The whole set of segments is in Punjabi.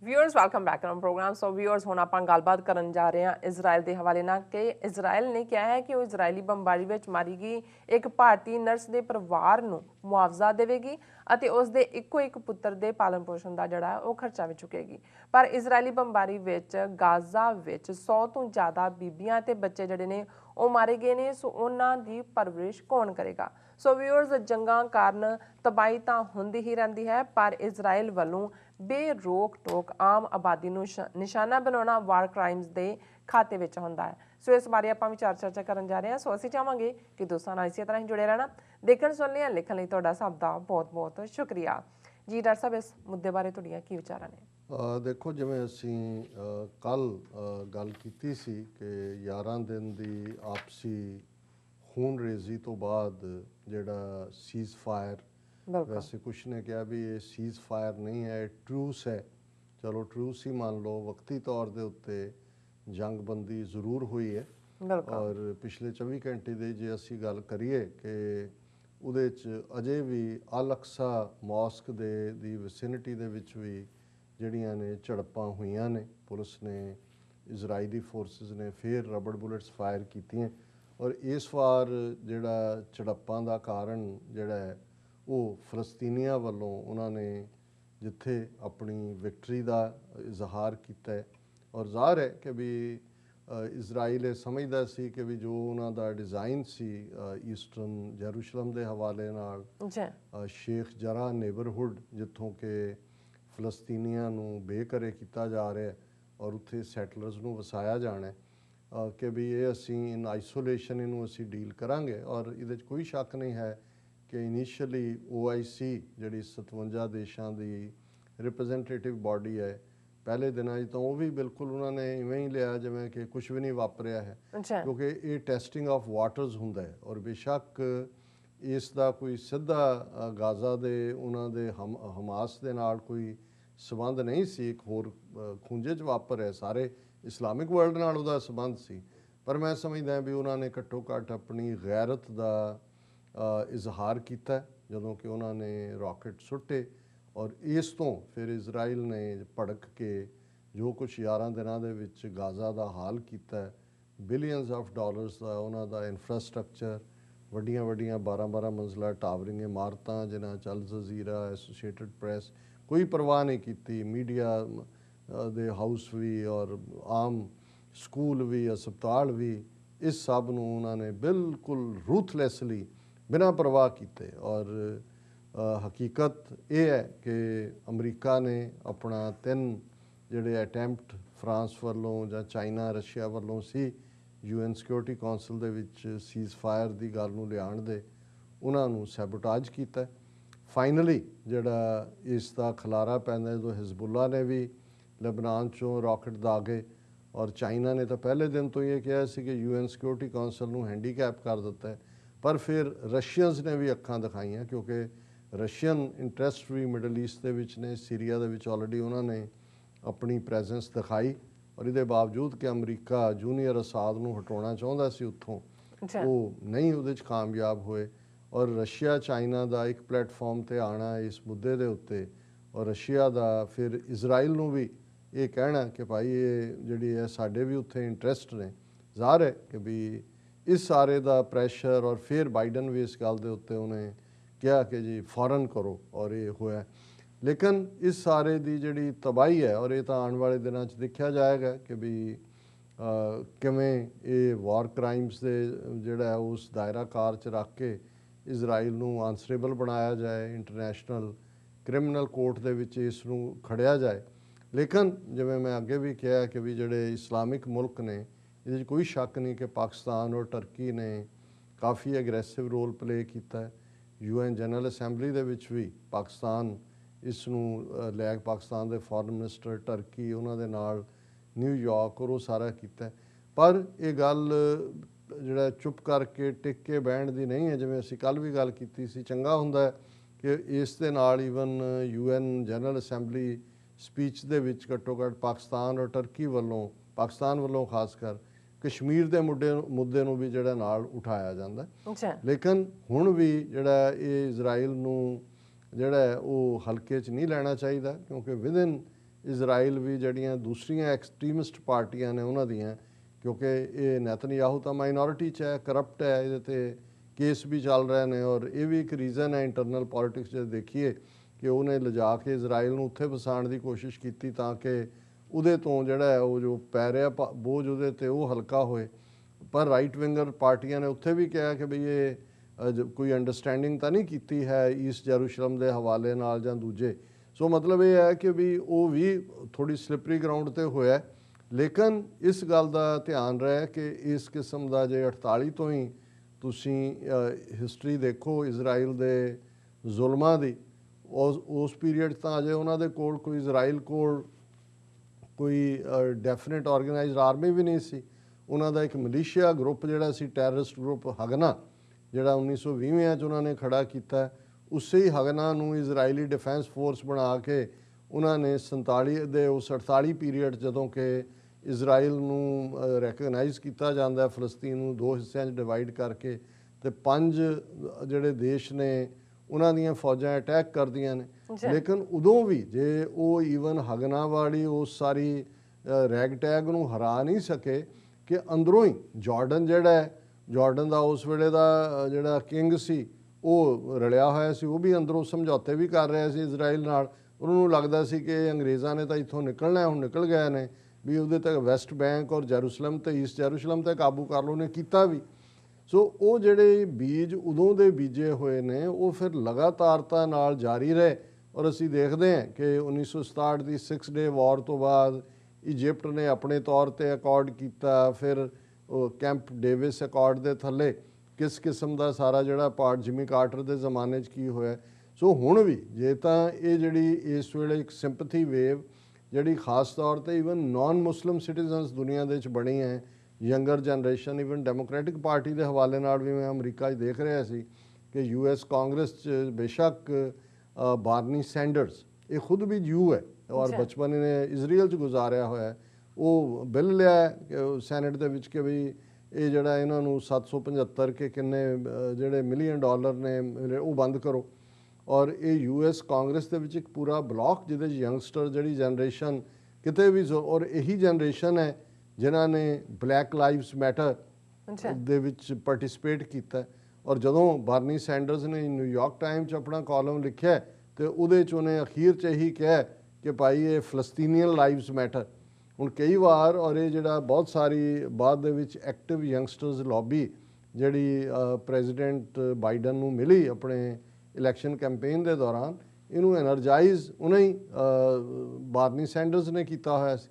Viewers welcome back on program. So viewers ਹੁਣ ਆਪਾਂ ਗੱਲਬਾਤ ਕਰਨ ਜਾ ਰਹੇ ਹਾਂ ਇਜ਼ਰਾਈਲ ਦੇ ਹਵਾਲੇ ਨਾਲ ਕਿ ਇਜ਼ਰਾਈਲ ਨੇ ਕਿਹਾ ਹੈ ਕਿ ਉਹ ਇਜ਼ਰਾਈਲੀ ਬੰਬਾਰੀ ਵਿੱਚ ਮਾਰੀ ਗਈ ਇੱਕ ਭਾਰਤੀ ਨਰਸ ਦੇ ਪਰਿਵਾਰ ਨੂੰ ਮੁਆਵਜ਼ਾ ਦੇਵੇਗੀ ਅਤੇ ਉਸ ਦੇ ਇੱਕੋ ਇੱਕ ਪੁੱਤਰ ਦੇ ਪਾਲਣ ਪੋਸ਼ਣ ਦਾ ਜਿਹੜਾ ਉਹ ਖਰਚਾ ਵੀ ਚੁੱਕੇਗੀ। ਪਰ ਇਜ਼ਰਾਈਲੀ ਬੰਬਾਰੀ ਵਿੱਚ ਗਾਜ਼ਾ ਵਿੱਚ 100 ਤੋਂ ਜ਼ਿਆਦਾ ਬੀਬੀਆਂ ਤੇ ਬੱਚੇ ਜਿਹੜੇ ਨੇ ਉਹ ਮਾਰੇ ਗਏ ਨੇ। ਸੋ ਉਹਨਾਂ ਦੀ ਪਰਵਰਿਸ਼ ਕੌਣ ਕਰੇਗਾ। ਸੋ व्यूअर्स जंगां कारण तबाही तो होंदी ही रहती है, पर इजराइल वालों बेरोक टोक आम आबादी नूं निशाना बनाना वार क्राइम्स के खाते में होंदा है। सो इस बारे आपां विचार चर्चा करन जा रहे हैं। सो असीं चाहांगे कि दोस्तां नाल इसी तरह ही जुड़े रहना। देखण सुनने लिखण लई तुहाडा सब दा बहुत बहुत शुक्रिया जी। डॉक्टर साहब, इस मुद्दे बारे तुहाडीआं की विचारां ने? देखो, जिवें असीं कल गल कीती सी कि 11 दिन की आपसी खून रेजी तो बाद जिहड़ा सीज़ फायर, वैसे कुछ ने कहा भी ये सीज़ फायर नहीं है, ट्रूस है। चलो ट्रूस ही मान लो, वक्ती तौर के उत्ते जंगबंदी जरूर हुई है। और पिछले 24 घंटे की जे असी गल करिए कि उहदे च अजे भी अल अक्सा मॉस्क दी विसिनिटी दे विच भी जिहड़ियां ने झड़पां हुईयां ने। पुलिस ने, इजरायली फोर्सिस ने फिर रबड़ बुलेट्स फायर कीतियां। और इस वार जिहड़ा झड़पां दा कारण जिहड़ा है वो फलस्तीनियां वालों उन्होंने जिथे अपनी विक्ट्री का इजहार किया है। और ज़ाहिर है कि भी इजराइल समझदा सी कि भी जो उन्होंने डिज़ाइन सी ईस्टर्न जेरूशलम के हवाले नाल शेख जरा नेबरहुड जिथों के फलस्तीनियां नूं बेघरे किया जा रहा है और उत्थे सैटलर्स नूं वसाया जाना है कि भी ये असी इन आइसोलेशन इनू असी डील करांगे। और ये कोई शक नहीं है कि इनिशियली OIC जी 57 देशों की रिप्रजेंटेटिव बॉडी है, पहले दिन तो वो भी बिल्कुल उन्होंने इवें ही लिया जिमें कि कुछ भी नहीं वापरिया है, क्योंकि ये टेस्टिंग ऑफ वाटर्स होंदा है। और बेशक इसका कोई सीधा गाजा दे उन्होंने हमास दे नाल कोई संबंध नहीं सी, एक होर खूंजे च वापर है, सारे इस्लामिक वर्ल्ड नाल उहदा संबंध सी। पर मैं समझदा भी उन्होंने घट्टो घट्ट अपनी गैरत का इजहार किया जदों कि उन्होंने रॉकेट सुट्टे। और इस तो फिर इजराइल ने भड़क के जो कुछ 11 दिनों के विच गाजा का हाल किया, बिलियंस ऑफ डॉलर्स का उन्हों का इंफ्रास्ट्रक्चर, वड्डियां वड्डियां 12-12 मंजिला टावरिंग इमारतां जिन्हां च अल जजीरा, एसोसिएटेड प्रेस कोई परवाह नहीं की, मीडिया दे हाउस भी और आम स्कूल भी अस्पताल भी, इस सब नूं उन्होंने बिल्कुल रूथलैसली बिना परवाह किए। और हकीकत यह है कि अमरीका ने अपना 3 जिहड़े अटैम्प्ट फ्रांस वालों या चाइना रशिया वालों सी UN सिक्योरिटी कौंसल दे विच सीज़ फायर की गल नूं लिआउण दे उन्होंने सैबोटाज किया। फाइनली जिहड़ा इसका खलारा पैंदा जो हिजबुल्ला ने भी लेबनान चों रॉकेट दागे। और चाइना ने तो पहले दिन तो ये कहा कि UN सिक्योरिटी कौंसल नूं हैंडीकैप कर दिता है। पर फिर रशियंस ने भी अखां दिखाइयां, क्योंकि रशियन इंटरस्ट भी मिडल ईस्ट के विच ने, सीरिया दे विच ऑलरेडी उन्होंने अपनी प्रेजेंस दिखाई। और ये बावजूद कि अमरीका जूनीयर असाद नूं हटाउणा चाहुंदा सी उत्थों, वो नहीं उहदे च कामयाब होए। और रशिया चाइना का एक प्लेटफॉर्म पर आना इस मुद्दे के उत्ते, और रशिया का फिर इजराइल नूं भी ये कहना कि भाई ये जिहड़ी है साडे भी उत्थे इंटरस्ट ने। ज़ाहिर है कि भी इस सारे का प्रैशर, और फिर बाइडन भी इस गल के उत्ते उन्हें कहा कि जी फौरन करो, और ये होया। लेकिन इस सारे की जिहड़ी तबाही है, और ये तो आने वाले दिनों देखा जाएगा कि भी किवें ये वॉर क्राइम्स के जिहड़ा है उस दायरा कार च रख के इजराइल नूं आंसरेबल बनाया जाए, इंटरनेशनल क्रिमिनल कोर्ट दे विच इस नूं खड़िया जाए। लेकिन जिवें मैं अगे भी कहा कि भी जिहड़े इस्लामिक मुल्क ने, ये कोई शक नहीं कि पाकिस्तान और टर्की ने काफ़ी एग्रैसिव रोल प्ले किया है। UN जनरल असैंबली दे विच भी पाकिस्तान इस नूं लै पाकिस्तान के फॉरन मिनिस्टर टर्की उन्होंने नाल न्यूयॉर्क और वो सारा किया। पर यह गल जिहड़ा चुप करके टिक के बहण दी नहीं है। जिवें असीं कल भी गल कीती सी, चंगा हुंदा है कि इस दे नाल even UN general assembly speech दे विच घट्टो घट्ट पाकिस्तान और टर्की वालों, पाकिस्तान वालों खासकर कश्मीर के मुद्दे नूं भी जिहड़ा नाल उठाया जांदा है। लेकिन हुण भी जिहड़ा ये इजराइल नूं जिहड़ा है वो हल्के च नहीं लैना चाहिए, क्योंकि विद इन ਇਜ਼ਰਾਈਲ ਵੀ ਜਿਹੜੀਆਂ ਦੂਸਰੀਆਂ ਐਕਸਟ੍ਰੀਮਿਸਟ ਪਾਰਟੀਆਂ ਨੇ ਉਹਨਾਂ ਦੀਆਂ, ਕਿਉਂਕਿ ਇਹ ਨੈਤਨਯਾਹੂ ਤਾਂ ਮਾਈਨੋਰਿਟੀ 'ਚ ਹੈ, ਕਰਪਟ ਹੈ, ਇਹਦੇ 'ਤੇ ਕੇਸ ਵੀ ਚੱਲ ਰਹੇ ਨੇ, ਔਰ ਇਹ ਵੀ ਇੱਕ ਰੀਜ਼ਨ ਹੈ ਇੰਟਰਨਲ ਪੋਲਿਟਿਕਸ 'ਚ ਦੇਖੀਏ ਕਿ ਉਹਨੇ ਲਿਜਾ ਕੇ ਇਜ਼ਰਾਈਲ ਨੂੰ ਉੱਥੇ ਵਸਾਉਣ ਦੀ ਕੋਸ਼ਿਸ਼ ਕੀਤੀ ਤਾਂ ਕਿ ਉਹਦੇ ਤੋਂ ਜਿਹੜਾ ਹੈ ਉਹ ਜੋ ਪੈ ਰਿਹਾ ਬੋਝ ਉਹਦੇ 'ਤੇ ਉਹ ਹਲਕਾ ਹੋਏ। ਪਰ ਰਾਈਟ ਵਿੰਗਰ ਪਾਰਟੀਆਂ ਨੇ ਉੱਥੇ ਵੀ ਕਿਹਾ ਕਿ ਬਈ ਇਹ ਕੋਈ ਅੰਡਰਸਟੈਂਡਿੰਗ ਤਾਂ ਨਹੀਂ ਕੀਤੀ ਹੈ ਈਸਟ ਜੈਰੂਸ਼ਲਮ ਦੇ ਹਵਾਲੇ ਨਾਲ ਜਾਂ ਦੂਜੇ। ਸੋ ਮਤਲਬ ਇਹ ਹੈ ਕਿ ਵੀ ਉਹ ਵੀ ਥੋੜ੍ਹੀ ਸਲਿਪਰੀ ਗਰਾਊਂਡ 'ਤੇ ਹੋਇਆ। ਲੇਕਿਨ ਇਸ ਗੱਲ ਦਾ ਧਿਆਨ ਰਹੇ ਕਿ ਇਸ ਕਿਸਮ ਦਾ ਜੇ 48 ਤੋਂ ਹੀ ਤੁਸੀਂ ਹਿਸਟਰੀ ਦੇਖੋ ਇਜ਼ਰਾਈਲ ਦੇ ਜ਼ੁਲਮਾਂ ਦੀ, ਉਸ ਪੀਰੀਅਡ ਤਾਂ ਅਜੇ ਉਹਨਾਂ ਦੇ ਕੋਲ ਕੋਈ ਇਜ਼ਰਾਈਲ ਕੋਲ ਕੋਈ ਡੈਫੀਨਿਟ ਆਰਗੇਨਾਈਜ਼ਡ ਆਰਮੀ ਵੀ ਨਹੀਂ ਸੀ। ਉਹਨਾਂ ਦਾ ਇੱਕ ਮਲੀਸ਼ੀਆ ਗਰੁੱਪ ਜਿਹੜਾ ਸੀ, ਟੈਰਰਿਸਟ ਗਰੁੱਪ ਹਗਨਾ, ਜਿਹੜਾ 1920 'ਚ ਉਹਨਾਂ ਨੇ ਖੜਾ ਕੀਤਾ, ਉਸੇ ਹੀ ਹਗਨਾ ਨੂੰ ਇਜ਼ਰਾਈਲੀ ਡਿਫੈਂਸ ਫੋਰਸ ਬਣਾ ਕੇ ਉਹਨਾਂ ਨੇ 47 ਦੇ ਉਸ 48 ਪੀਰੀਅਡ ਜਦੋਂ ਕਿ ਇਜ਼ਰਾਈਲ ਨੂੰ ਰੈਕਗਨਾਈਜ਼ ਕੀਤਾ ਜਾਂਦਾ ਫਲਸਤੀਨ ਨੂੰ ਦੋ ਹਿੱਸਿਆਂ 'ਚ ਡਿਵਾਈਡ ਕਰਕੇ, ਅਤੇ 5 ਜਿਹੜੇ ਦੇਸ਼ ਨੇ ਉਹਨਾਂ ਦੀਆਂ ਫੌਜਾਂ ਅਟੈਕ ਕਰਦੀਆਂ ਨੇ। ਲੇਕਿਨ ਉਦੋਂ ਵੀ ਜੇ ਉਹ ਈਵਨ ਹਗਨਾ ਵਾਲੀ ਉਸ ਸਾਰੀ ਰੈਗ ਟੈਗ ਨੂੰ ਹਰਾ ਨਹੀਂ ਸਕੇ ਕਿ ਅੰਦਰੋਂ ਹੀ ਜਾਰਡਨ ਜਿਹੜਾ ਹੈ, ਜਾਰਡਨ ਦਾ ਉਸ ਵੇਲੇ ਦਾ ਜਿਹੜਾ ਕਿੰਗ ਸੀ ਉਹ ਰਲਿਆ ਹੋਇਆ ਸੀ, ਉਹ ਵੀ ਅੰਦਰੋਂ ਸਮਝੌਤੇ ਵੀ ਕਰ ਰਿਹਾ ਸੀ ਇਜ਼ਰਾਈਲ ਨਾਲ। ਉਹਨਾਂ ਨੂੰ ਲੱਗਦਾ ਸੀ ਕਿ ਅੰਗਰੇਜ਼ਾਂ ਨੇ ਤਾਂ ਇੱਥੋਂ ਨਿਕਲਣਾ, ਹੁਣ ਨਿਕਲ ਗਏ ਨੇ, ਵੀ ਉਹਦੇ ਤੱਕ ਵੈਸਟ ਬੈਂਕ ਔਰ ਜੈਰੂਸਲਮ ਤੇ ਈਸਟ ਜੈਰੂਸਲਮ ਤੇ ਕਾਬੂ ਕਰ ਲਓ, ਨੇ ਕੀਤਾ ਵੀ। ਸੋ ਉਹ ਜਿਹੜੇ ਬੀਜ ਉਦੋਂ ਦੇ ਬੀਜੇ ਹੋਏ ਨੇ ਉਹ ਫਿਰ ਲਗਾਤਾਰਤਾ ਨਾਲ ਜਾਰੀ ਰਹੇ। ਔਰ ਅਸੀਂ ਦੇਖਦੇ ਹਾਂ ਕਿ 1967 ਦੀ 6 ਡੇ ਵਾਰ ਤੋਂ ਬਾਅਦ ਇਜਿਪਟ ਨੇ ਆਪਣੇ ਤੌਰ 'ਤੇ ਅਕੋਰਡ ਕੀਤਾ, ਫਿਰ ਕੈਂਪ ਡੇਵਿਸ ਅਕੋਰਡ ਦੇ ਥੱਲੇ ਕਿਸ ਕਿਸਮ ਦਾ ਸਾਰਾ ਜਿਹੜਾ ਪਾਰਟ ਜਿਮੀ ਕਾਰਟਰ ਦੇ ਜ਼ਮਾਨੇ 'ਚ ਕੀ ਹੋਇਆ। ਸੋ ਹੁਣ ਵੀ ਜੇ ਤਾਂ ਇਹ ਜਿਹੜੀ ਇਸ ਵੇਲੇ ਇੱਕ ਸਿੰਪਥੀ ਵੇਵ ਜਿਹੜੀ ਖਾਸ ਤੌਰ 'ਤੇ ਈਵਨ ਨਾਨ ਮੁਸਲਿਮ ਸਿਟੀਜ਼ਨਸ ਦੁਨੀਆ ਦੇ ਵਿੱਚ ਬਣੀ ਹੈ, younger generation, even democratic party ਦੇ ਹਵਾਲੇ ਨਾਲ ਵੀ ਮੈਂ ਅਮਰੀਕਾ 'ਚ ਦੇਖ ਰਿਹਾ ਸੀ ਕਿ US ਕਾਂਗਰਸ 'ਚ ਬੇਸ਼ੱਕ ਬਾਰਨੀ ਸੈਂਡਰਸ, ਇਹ ਖੁਦ ਵੀ ਜੂ ਹੈ ਔਰ ਬਚਪਨ ਇਹਨੇ ਇਜ਼ਰਾਈਲ 'ਚ ਗੁਜ਼ਾਰਿਆ ਹੋਇਆ, ਉਹ ਬਿੱਲ ਲਿਆ ਸੈਨੇਟ ਦੇ ਵਿੱਚ ਕਿ ਵੀ ਇਹ ਜਿਹੜਾ ਇਹਨਾਂ ਨੂੰ 775 ਕੇ ਕਿੰਨੇ ਜਿਹੜੇ ਮਿਲੀਅਨ ਡਾਲਰ ਨੇ ਉਹ ਬੰਦ ਕਰੋ। ਔਰ ਇਹ US ਕਾਂਗਰਸ ਦੇ ਵਿੱਚ ਇੱਕ ਪੂਰਾ ਬਲਾਕ ਜਿਹਦੇ 'ਚ ਯੰਗਸਟਰ ਜਿਹੜੀ ਜਨਰੇਸ਼ਨ ਕਿਤੇ ਵੀ, ਔਰ ਇਹੀ ਜਨਰੇਸ਼ਨ ਹੈ ਜਿਨ੍ਹਾਂ ਨੇ ਬਲੈਕ ਲਾਈਵਸ ਮੈਟਰ ਦੇ ਵਿੱਚ ਪਾਰਟਿਸਿਪੇਟ ਕੀਤਾ। ਔਰ ਜਦੋਂ ਬਾਰਨੀ ਸੈਂਡਰਸ ਨੇ ਨਿਊਯਾਰਕ ਟਾਈਮ 'ਚ ਆਪਣਾ ਕਾਲਮ ਲਿਖਿਆ ਤੇ ਉਹਦੇ 'ਚ ਉਹਨੇ ਅਖੀਰ 'ਚ ਇਹੀ ਕਿਹਾ ਕਿ ਭਾਈ ਇਹ ਫਲਸਤੀਨੀਅਨ ਲਾਈਵਸ ਮੈਟਰ। ਹੁਣ ਕਈ ਵਾਰ ਔਰ ਇਹ ਜਿਹੜਾ ਬਹੁਤ ਸਾਰੀ ਬਾਅਦ ਦੇ ਵਿੱਚ ਐਕਟਿਵ ਯੰਗਸਟਰਸ ਲੌਬੀ ਜਿਹੜੀ ਪ੍ਰੈਜ਼ੀਡੈਂਟ ਬਾਈਡਨ ਨੂੰ ਮਿਲੀ ਆਪਣੇ ਇਲੈਕਸ਼ਨ ਕੈਂਪੇਨ ਦੇ ਦੌਰਾਨ, ਇਹਨੂੰ ਐਨਰਜਾਈਜ਼ ਉਹਨੇ ਹੀ ਬਾਰਨੀ ਸੈਂਡਰਸ ਨੇ ਕੀਤਾ ਹੋਇਆ ਸੀ।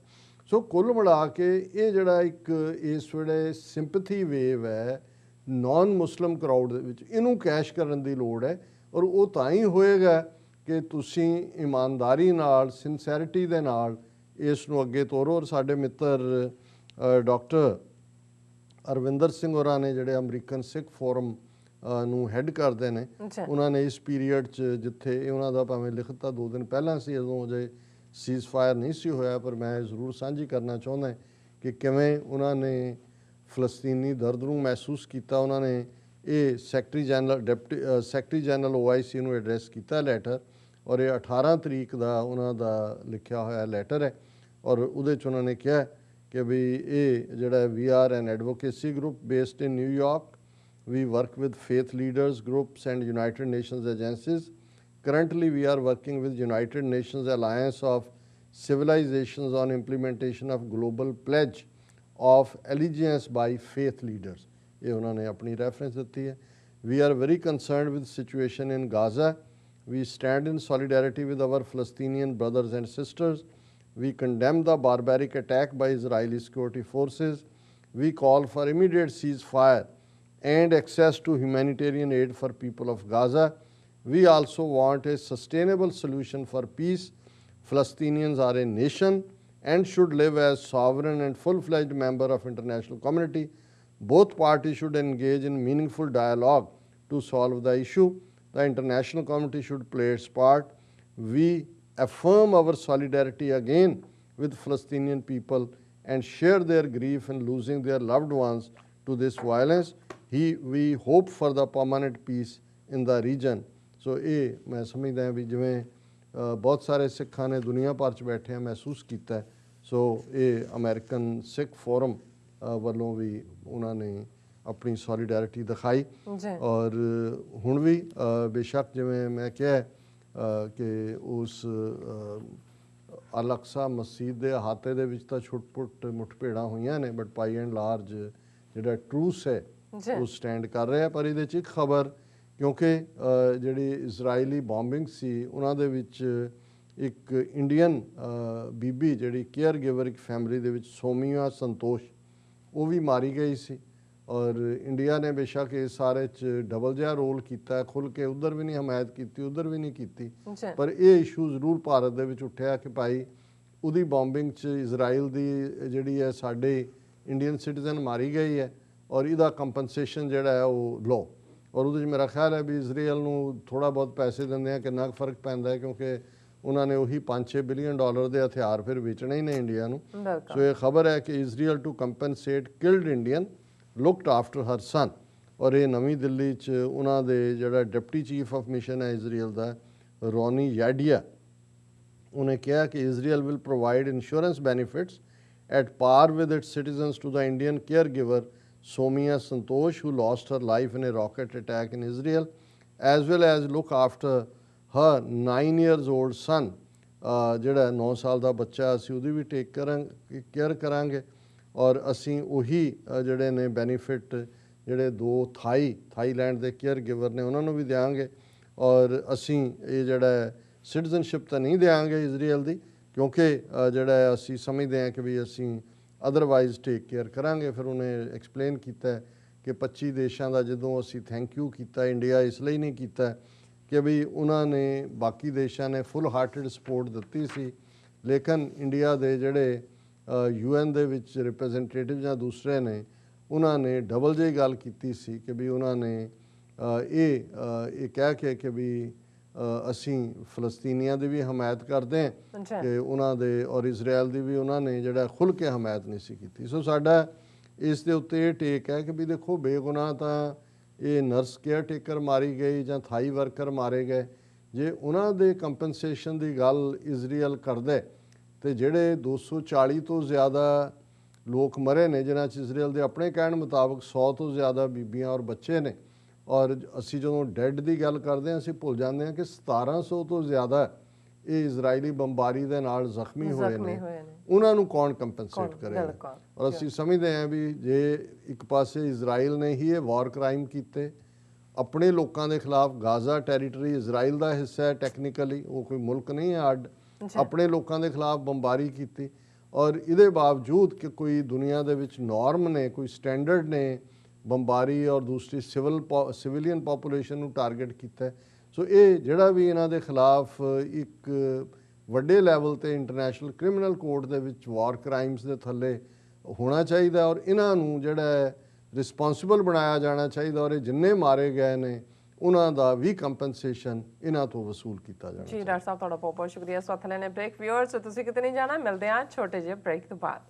ਸੋ ਕੁੱਲ ਮਿਲਾ ਕੇ ਇਹ ਜਿਹੜਾ ਇੱਕ ਇਸ ਵੇਲੇ ਸਿੰਪਥੀ ਵੇਵ ਹੈ ਨਾਨ ਮੁਸਲਿਮ ਕਰਾਊਡ ਦੇ ਵਿੱਚ, ਇਹਨੂੰ ਕੈਸ਼ ਕਰਨ ਦੀ ਲੋੜ ਹੈ। ਔਰ ਉਹ ਤਾਂ ਹੀ ਹੋਏਗਾ ਕਿ ਤੁਸੀਂ ਇਮਾਨਦਾਰੀ ਨਾਲ, ਸਿੰਸੈਰਿਟੀ ਦੇ ਨਾਲ ਇਸ ਨੂੰ ਅੱਗੇ ਤੋਰੋ। ਔਰ ਸਾਡੇ ਮਿੱਤਰ ਡਾਕਟਰ ਅਰਵਿੰਦਰ ਸਿੰਘ ਹੋਰਾਂ ਨੇ ਜਿਹੜੇ ਅਮਰੀਕਨ ਸਿੱਖ ਫੋਰਮ ਨੂੰ ਹੈੱਡ ਕਰਦੇ ਨੇ, ਉਹਨਾਂ ਨੇ ਇਸ ਪੀਰੀਅਡ 'ਚ ਜਿੱਥੇ ਉਹਨਾਂ ਦਾ ਭਾਵੇਂ ਲਿਖਤ 2 ਦਿਨ ਪਹਿਲਾਂ ਸੀ ਉਦੋਂ ਅਜੇ ਸੀਜ਼ ਫਾਇਰ ਨਹੀਂ ਸੀ ਹੋਇਆ, ਪਰ ਮੈਂ ਜ਼ਰੂਰ ਸਾਂਝੀ ਕਰਨਾ ਚਾਹੁੰਦਾ ਕਿ ਕਿਵੇਂ ਉਹਨਾਂ ਨੇ ਫਲਸਤੀਨੀ ਦਰਦ ਨੂੰ ਮਹਿਸੂਸ ਕੀਤਾ। ਉਹਨਾਂ ਨੇ ਇਹ ਸੈਕਟਰੀ ਜਨਰਲ OIC ਨੂੰ ਐਡਰੈਸ ਕੀਤਾ ਲੈਟਰ, ਔਰ ਇਹ 18 ਤਰੀਕ ਦਾ ਉਹਨਾਂ ਦਾ ਲਿਖਿਆ ਹੋਇਆ ਲੈਟਰ ਹੈ। ਔਰ ਉਹਦੇ 'ਚ ਉਹਨਾਂ ਨੇ ਕਿਹਾ ਕਿ ਵੀ ਇਹ ਜਿਹੜਾ we are an advocacy group based in New York. We work with faith leaders, groups and United Nations agencies. Currently, we are working with United Nations Alliance of Civilizations on implementation of global pledge of allegiance by faith leaders. ਇਹ ਉਹਨਾਂ ਨੇ ਆਪਣੀ ਰੈਫਰੈਂਸ ਦਿੱਤੀ ਹੈ। We are very concerned with situation in Gaza. We stand in solidarity with our Palestinian brothers and sisters. We condemn the barbaric attack by Israeli security forces. We call for immediate ceasefire and access to humanitarian aid for people of Gaza. We also want a sustainable solution for peace. Palestinians are a nation and should live as sovereign and full-fledged member of international community. Both parties should engage in meaningful dialogue to solve the issue. The international community should play its part. We affirm our solidarity again with Palestinian people and share their grief in losing their loved ones to this violence. We hope for the permanent peace in the region. So ਇਹ ਮੈਂ ਸਮਝਦਾ ਵੀ ਜਿਵੇਂ ਬਹੁਤ ਸਾਰੇ ਸਿੱਖਾਂ ਨੇ ਦੁਨੀਆ ਭਰ 'ਚ ਬੈਠਿਆਂ ਮਹਿਸੂਸ ਕੀਤਾ ਹੈ। ਸੋ ਇਹ ਅਮਰੀਕਨ ਸਿੱਖ ਫੋਰਮ ਵੱਲੋਂ ਵੀ ਉਹਨਾਂ ਨੇ ਆਪਣੀ ਸੋਲੀਡੈਰਿਟੀ ਦਿਖਾਈ। ਔਰ ਹੁਣ ਵੀ ਬੇਸ਼ੱਕ ਜਿਵੇਂ ਮੈਂ ਕਿਹਾ ਕਿ ਉਸ ਅਲ ਅਕਸਾ ਮਸਜਿਦ ਦੇ ਅਹਾਤੇ ਦੇ ਵਿੱਚ ਤਾਂ ਛੁੱਟ-ਪੁੱਟ ਮੁਠਭੇੜਾਂ ਹੋਈਆਂ ਨੇ, ਬਟ ਬਾਈ ਐਂਡ ਲਾਰਜ ਜਿਹੜਾ ਟਰੂਸ ਹੈ ਉਹ ਸਟੈਂਡ ਕਰ ਰਿਹਾ। ਪਰ ਇਹਦੇ 'ਚ ਇੱਕ ਖਬਰ, ਕਿਉਂਕਿ ਜਿਹੜੀ ਇਜ਼ਰਾਈਲੀ ਬੋmbਿੰਗ ਸੀ ਉਹਨਾਂ ਦੇ ਵਿੱਚ ਇੱਕ ਇੰਡੀਅਨ ਬੀਬੀ ਜਿਹੜੀ ਕੇਅਰ ਗਿਵਰ ਇੱਕ ਫੈਮਿਲੀ ਦੇ ਵਿੱਚ ਸੋਮੀਆ ਸੰਤੋਸ਼ ਉਹ ਵੀ ਮਾਰੀ ਗਈ ਸੀ। ਔਰ ਇੰਡੀਆ ਨੇ ਬੇਸ਼ੱਕ ਇਸ ਸਾਰੇ 'ਚ ਡਬਲ ਜਿਹਾ ਰੋਲ ਕੀਤਾ, ਖੁੱਲ੍ਹ ਕੇ ਉੱਧਰ ਵੀ ਨਹੀਂ ਹਮਾਇਤ ਕੀਤੀ, ਉੱਧਰ ਵੀ ਨਹੀਂ ਕੀਤੀ, ਪਰ ਇਹ ਇਸ਼ੂ ਜ਼ਰੂਰ ਭਾਰਤ ਦੇ ਵਿੱਚ ਉੱਠਿਆ ਕਿ ਭਾਈ ਉਹਦੀ ਬੋmbਿੰਗ 'ਚ ਇਜ਼ਰਾਈਲ ਦੀ ਜਿਹੜੀ ਹੈ ਸਾਡੇ ਇੰਡੀਅਨ ਸਿਟੀਜ਼ਨ ਮਾਰੀ ਗਈ ਹੈ ਔਰ ਇਹਦਾ ਕੰਪਨਸੇਸ਼ਨ ਜਿਹੜਾ ਹੈ ਉਹ ਲਓ। ਔਰ ਉਹਦੇ 'ਚ ਮੇਰਾ ਖਿਆਲ ਹੈ ਵੀ ਇਜ਼ਰਾਈਲ ਨੂੰ ਥੋੜ੍ਹਾ ਬਹੁਤ ਪੈਸੇ ਦਿੰਦੇ ਆ, ਕਿੰਨਾ ਕੁ ਫਰਕ ਪੈਂਦਾ ਹੈ, ਕਿਉਂਕਿ ਉਹਨਾਂ ਨੇ ਉਹੀ 5-6 ਬਿਲੀਅਨ ਡਾਲਰ ਦੇ ਹਥਿਆਰ ਫਿਰ ਵੇਚਣੇ ਹੀ ਨੇ ਇੰਡੀਆ ਨੂੰ। ਸੋ ਇਹ ਖਬਰ ਹੈ ਕਿ Israel to compensate killed Indian looked after her son. ਔਰ ਇਹ ਨਵੀਂ ਦਿੱਲੀ 'ਚ ਉਹਨਾਂ ਦੇ ਜਿਹੜਾ ਡਿਪਟੀ ਚੀਫ ਆਫ ਮਿਸ਼ਨ ਹੈ ਇਜ਼ਰਾਈਲ ਦਾ ਰੋਨੀ ਯਾਡੀਆ, ਉਹਨੇ ਕਿਹਾ ਕਿ Israel will provide insurance benefits at par with its citizens to the Indian care giver Soumya Santosh, who lost her life in a rocket attack in Israel, as well as look after her 9 years old son, ਜਿਹੜਾ 9 ਸਾਲ ਦਾ ਬੱਚਾ, ਅਸੀਂ ਉਹਦੀ ਵੀ ਕੇਅਰ ਕਰਾਂਗੇ। ਔਰ ਅਸੀਂ ਉਹੀ ਜਿਹੜੇ ਨੇ ਬੈਨੀਫਿਟ ਜਿਹੜੇ 2 ਥਾਈਲੈਂਡ ਦੇ ਕੇਅਰ ਗਿਵਰ ਨੇ ਉਹਨਾਂ ਨੂੰ ਵੀ ਦਿਆਂਗੇ। ਔਰ ਅਸੀਂ ਇਹ ਜਿਹੜਾ ਸਿਟੀਜ਼ਨਸ਼ਿਪ ਤਾਂ ਨਹੀਂ ਦਿਆਂਗੇ ਇਜ਼ਰਾਈਲ ਦੀ, ਕਿਉਂਕਿ ਜਿਹੜਾ ਅਸੀਂ ਸਮਝਦੇ ਹਾਂ ਕਿ ਵੀ ਅਸੀਂ ਅਦਰਵਾਈਜ਼ ਟੇਕ ਕੇਅਰ ਕਰਾਂਗੇ। ਫਿਰ ਉਹਨੇ ਐਕਸਪਲੇਨ ਕੀਤਾ ਕਿ 25 ਦੇਸ਼ਾਂ ਦਾ ਜਦੋਂ ਅਸੀਂ ਥੈਂਕ ਯੂ ਕੀਤਾ, ਇੰਡੀਆ ਇਸ ਲਈ ਨਹੀਂ ਕੀਤਾ ਕਿ ਵੀ ਉਹਨਾਂ ਨੇ ਬਾਕੀ ਦੇਸ਼ਾਂ ਨੇ ਫੁੱਲ ਹਾਰਟਡ ਸਪੋਰਟ ਦਿੱਤੀ ਸੀ, ਲੇਕਿਨ ਇੰਡੀਆ ਦੇ ਜਿਹੜੇ UN ਦੇ ਵਿੱਚ ਰਿਪਰੈਜ਼ੈਂਟੇਟਿਵ ਜਾਂ ਦੂਸਰੇ ਨੇ ਉਹਨਾਂ ਨੇ ਡਬਲ ਜਿਹੀ ਗੱਲ ਕੀਤੀ ਸੀ ਕਿ ਵੀ ਉਹਨਾਂ ਨੇ ਇਹ ਕਹਿ ਕੇ ਕਿ ਵੀ ਅਸੀਂ ਫਲਸਤੀਨੀਆਂ ਦੀ ਵੀ ਹਮਾਇਤ ਕਰਦੇ ਹਾਂ ਕਿ ਉਹਨਾਂ ਦੇ, ਔਰ ਇਜ਼ਰਾਈਲ ਦੀ ਵੀ ਉਹਨਾਂ ਨੇ ਜਿਹੜਾ ਖੁੱਲ੍ਹ ਕੇ ਹਮਾਇਤ ਨਹੀਂ ਸੀ ਕੀਤੀ। ਸੋ ਸਾਡਾ ਇਸ ਦੇ ਉੱਤੇ ਇਹ ਟੇਕ ਹੈ ਕਿ ਵੀ ਦੇਖੋ ਬੇਗੁਨਾਹ ਤਾਂ ਇਹ ਨਰਸ ਕੇਅਰ ਟੇਕਰ ਮਾਰੀ ਗਈ ਜਾਂ ਥਾਈ ਵਰਕਰ ਮਾਰੇ ਗਏ, ਜੇ ਉਹਨਾਂ ਦੇ ਕੰਪਨਸੇਸ਼ਨ ਦੀ ਗੱਲ ਇਜ਼ਰਾਈਲ ਕਰਦਾ ਤੇ ਜਿਹੜੇ 240 ਤੋਂ ਜ਼ਿਆਦਾ ਲੋਕ ਮਰੇ ਨੇ ਜਿਨ੍ਹਾਂ 'ਚ ਇਜ਼ਰਾਈਲ ਦੇ ਆਪਣੇ ਕਹਿਣ ਮੁਤਾਬਕ 100 ਤੋਂ ਜ਼ਿਆਦਾ ਬੀਬੀਆਂ ਔਰ ਬੱਚੇ ਨੇ, ਔਰ ਅਸੀਂ ਜਦੋਂ ਡੈੱਡ ਦੀ ਗੱਲ ਕਰਦੇ ਹਾਂ ਅਸੀਂ ਭੁੱਲ ਜਾਂਦੇ ਹਾਂ ਕਿ 1700 ਤੋਂ ਜ਼ਿਆਦਾ ਇਹ ਇਜ਼ਰਾਈਲੀ ਬੰਬਾਰੀ ਦੇ ਨਾਲ ਜ਼ਖਮੀ ਹੋਏ ਨੇ, ਉਹਨਾਂ ਨੂੰ ਕੌਣ ਕੰਪਨਸੇਟ ਕਰੇਗਾ। ਔਰ ਅਸੀਂ ਸਮਝਦੇ ਹਾਂ ਵੀ ਜੇ ਇੱਕ ਪਾਸੇ ਇਜ਼ਰਾਈਲ ਨੇ ਹੀ ਇਹ ਵਾਰ ਕ੍ਰਾਈਮ ਕੀਤੇ ਆਪਣੇ ਲੋਕਾਂ ਦੇ ਖਿਲਾਫ, ਗਾਜ਼ਾ ਟੈਰੀਟਰੀ ਇਜ਼ਰਾਈਲ ਦਾ ਹਿੱਸਾ ਹੈ ਟੈਕਨੀਕਲੀ, ਉਹ ਕੋਈ ਮੁਲਕ ਨਹੀਂ ਹੈ ਅੱਡ, ਆਪਣੇ ਲੋਕਾਂ ਦੇ ਖਿਲਾਫ ਬੰਬਾਰੀ ਕੀਤੀ, ਔਰ ਇਹਦੇ ਬਾਵਜੂਦ ਕਿ ਕੋਈ ਦੁਨੀਆ ਦੇ ਵਿੱਚ ਨੋਰਮ ਨੇ, ਕੋਈ ਸਟੈਂਡਰਡ ਨੇ ਬੰਬਾਰੀ ਔਰ ਦੂਸਰੀ ਸਿਵਿਲੀਅਨ ਪਾਪੂਲੇਸ਼ਨ ਨੂੰ ਟਾਰਗੇਟ ਕੀਤਾ। ਸੋ ਇਹ ਜਿਹੜਾ ਵੀ ਇਹਨਾਂ ਦੇ ਖਿਲਾਫ ਇੱਕ ਵੱਡੇ ਲੈਵਲ ਤੇ ਇੰਟਰਨੈਸ਼ਨਲ ਕ੍ਰਿਮੀਨਲ ਕੋਰਟ ਦੇ ਵਿੱਚ ਵਾਰ ਕ੍ਰਾਈਮਸ ਦੇ ਥੱਲੇ ਹੋਣਾ ਚਾਹੀਦਾ ਔਰ ਇਹਨਾਂ ਨੂੰ ਜਿਹੜਾ ਰਿਸਪੌਂਸਿਬਲ ਬਣਾਇਆ ਜਾਣਾ ਚਾਹੀਦਾ ਔਰ ਇਹ ਜਿੰਨੇ ਮਾਰੇ ਗਏ ਨੇ ਉਹਨਾਂ ਦਾ ਵੀ ਕੰਪਨਸੇਸ਼ਨ ਇਹਨਾਂ ਤੋਂ ਵਸੂਲ ਕੀਤਾ ਜਾਣਾ। ਜੀ ਡਾਕਟਰ ਸਾਹਿਬ ਤੁਹਾਡਾ ਬਹੁਤ ਬਹੁਤ ਸ਼ੁਕਰੀਆ। ਸੋ ਥੱਲੇ ਨੇ ਬ੍ਰੇਕ, ਵਿਊਅਰਸ ਤੁਸੀਂ ਕਿਤੇ ਨਹੀਂ ਜਾਣਾ, ਮਿਲਦੇ ਹਾਂ ਛੋਟੇ ਜਿਹੇ ਬ੍ਰੇਕ ਤੋਂ ਬਾਅਦ।